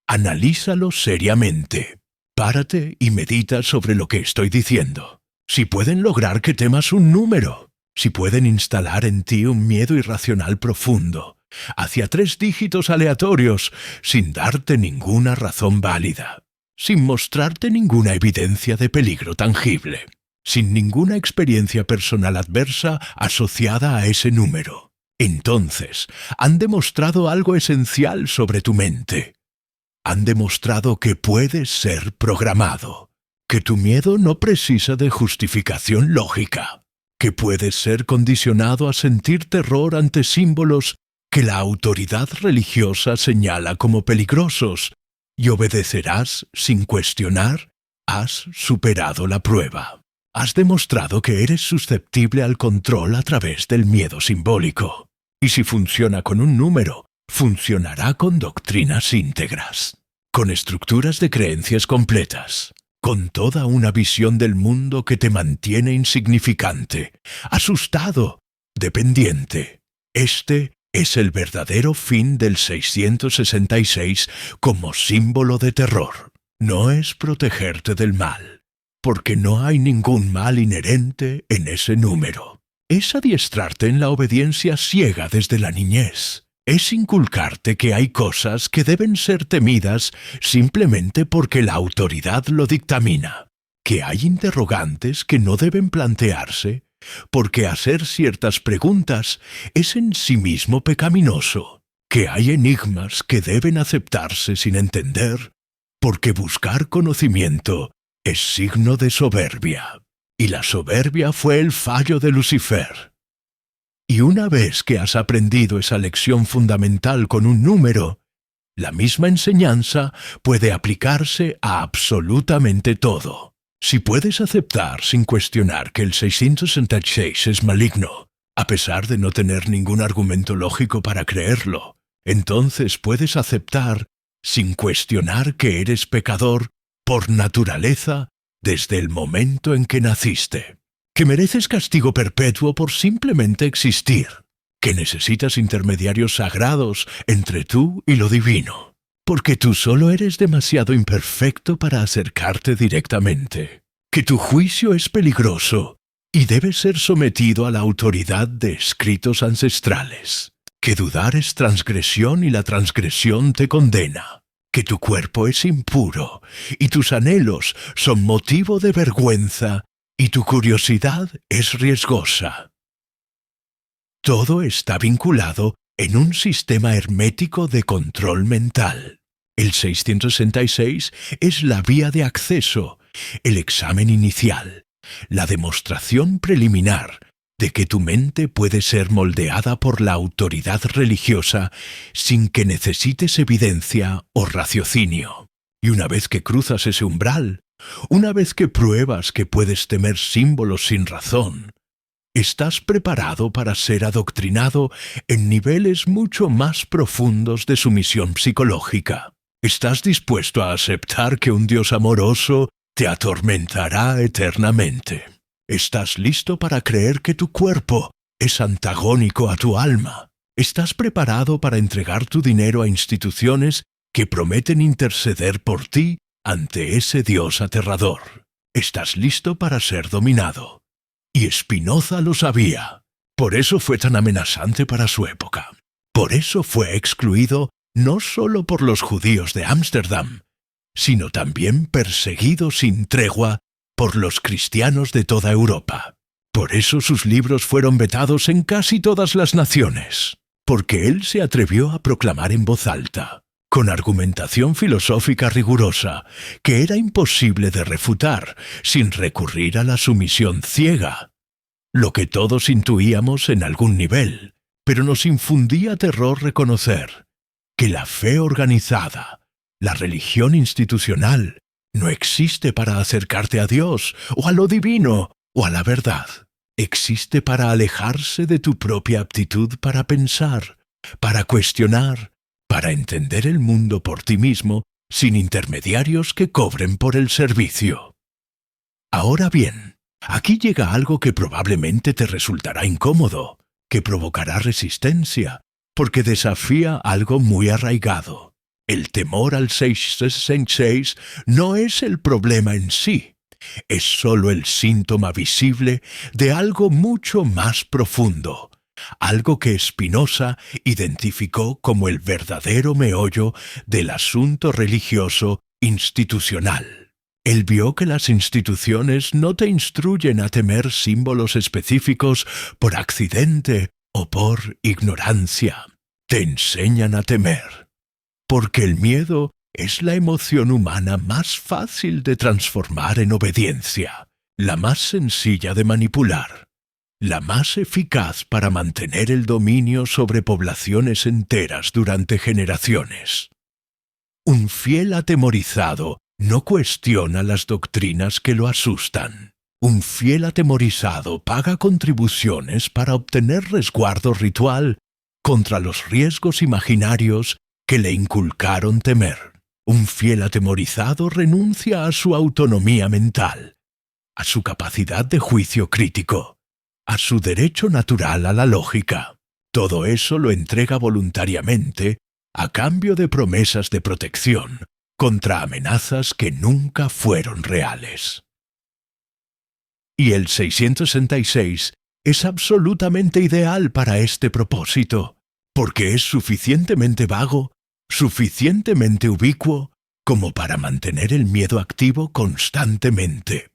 Analízalo seriamente. Párate y medita sobre lo que estoy diciendo. Si pueden lograr que temas un número, si pueden instalar en ti un miedo irracional profundo, hacia 3 dígitos aleatorios, sin darte ninguna razón válida. sin mostrarte ninguna evidencia de peligro tangible, sin ninguna experiencia personal adversa asociada a ese número. Entonces, han demostrado algo esencial sobre tu mente. Han demostrado que puedes ser programado, que tu miedo no precisa de justificación lógica, que puedes ser condicionado a sentir terror ante símbolos que la autoridad religiosa señala como peligrosos, y obedecerás sin cuestionar. Has superado la prueba. Has demostrado que eres susceptible al control a través del miedo simbólico. Y si funciona con un número, funcionará con doctrinas íntegras, con estructuras de creencias completas, con toda una visión del mundo que te mantiene insignificante, asustado, dependiente. Este es el verdadero fin del 666 como símbolo de terror. No es protegerte del mal, porque no hay ningún mal inherente en ese número. Es adiestrarte en la obediencia ciega desde la niñez. Es inculcarte que hay cosas que deben ser temidas simplemente porque la autoridad lo dictamina, que hay interrogantes que no deben plantearse porque hacer ciertas preguntas es en sí mismo pecaminoso, que hay enigmas que deben aceptarse sin entender, porque buscar conocimiento es signo de soberbia, y la soberbia fue el fallo de Lucifer. Y una vez que has aprendido esa lección fundamental con un número, la misma enseñanza puede aplicarse a absolutamente todo. Si puedes aceptar sin cuestionar que el 666 es maligno, a pesar de no tener ningún argumento lógico para creerlo, entonces puedes aceptar sin cuestionar que eres pecador por naturaleza desde el momento en que naciste, que mereces castigo perpetuo por simplemente existir, que necesitas intermediarios sagrados entre tú y lo divino, porque tú solo eres demasiado imperfecto para acercarte directamente, que tu juicio es peligroso y debe ser sometido a la autoridad de escritos ancestrales, que dudar es transgresión y la transgresión te condena, que tu cuerpo es impuro y tus anhelos son motivo de vergüenza y tu curiosidad es riesgosa. Todo está vinculado en un sistema hermético de control mental. El 666 es la vía de acceso, el examen inicial, la demostración preliminar de que tu mente puede ser moldeada por la autoridad religiosa sin que necesites evidencia o raciocinio. Y una vez que cruzas ese umbral, una vez que pruebas que puedes temer símbolos sin razón, estás preparado para ser adoctrinado en niveles mucho más profundos de sumisión psicológica. Estás dispuesto a aceptar que un Dios amoroso te atormentará eternamente. Estás listo para creer que tu cuerpo es antagónico a tu alma. Estás preparado para entregar tu dinero a instituciones que prometen interceder por ti ante ese Dios aterrador. Estás listo para ser dominado. Y Spinoza lo sabía. Por eso fue tan amenazante para su época. Por eso fue excluido no solo por los judíos de Ámsterdam, sino también perseguido sin tregua por los cristianos de toda Europa. Por eso sus libros fueron vetados en casi todas las naciones, porque él se atrevió a proclamar en voz alta, con argumentación filosófica rigurosa, que era imposible de refutar sin recurrir a la sumisión ciega, lo que todos intuíamos en algún nivel, pero nos infundía terror reconocer que la fe organizada, la religión institucional, no existe para acercarte a Dios, o a lo divino, o a la verdad. Existe para alejarse de tu propia aptitud para pensar, para cuestionar, para entender el mundo por ti mismo, sin intermediarios que cobren por el servicio. Ahora bien, aquí llega algo que probablemente te resultará incómodo, que provocará resistencia, porque desafía algo muy arraigado. El temor al 666 no es el problema en sí, es solo el síntoma visible de algo mucho más profundo, algo que Spinoza identificó como el verdadero meollo del asunto religioso institucional. Él vio que las instituciones no te instruyen a temer símbolos específicos por accidente o por ignorancia. Te enseñan a temer. Porque el miedo es la emoción humana más fácil de transformar en obediencia, la más sencilla de manipular, la más eficaz para mantener el dominio sobre poblaciones enteras durante generaciones. Un fiel atemorizado no cuestiona las doctrinas que lo asustan. Un fiel atemorizado paga contribuciones para obtener resguardo ritual contra los riesgos imaginarios que le inculcaron temer. Un fiel atemorizado renuncia a su autonomía mental, a su capacidad de juicio crítico, a su derecho natural a la lógica. Todo eso lo entrega voluntariamente a cambio de promesas de protección contra amenazas que nunca fueron reales. Y el 666 es absolutamente ideal para este propósito, porque es suficientemente vago, suficientemente ubicuo, como para mantener el miedo activo constantemente.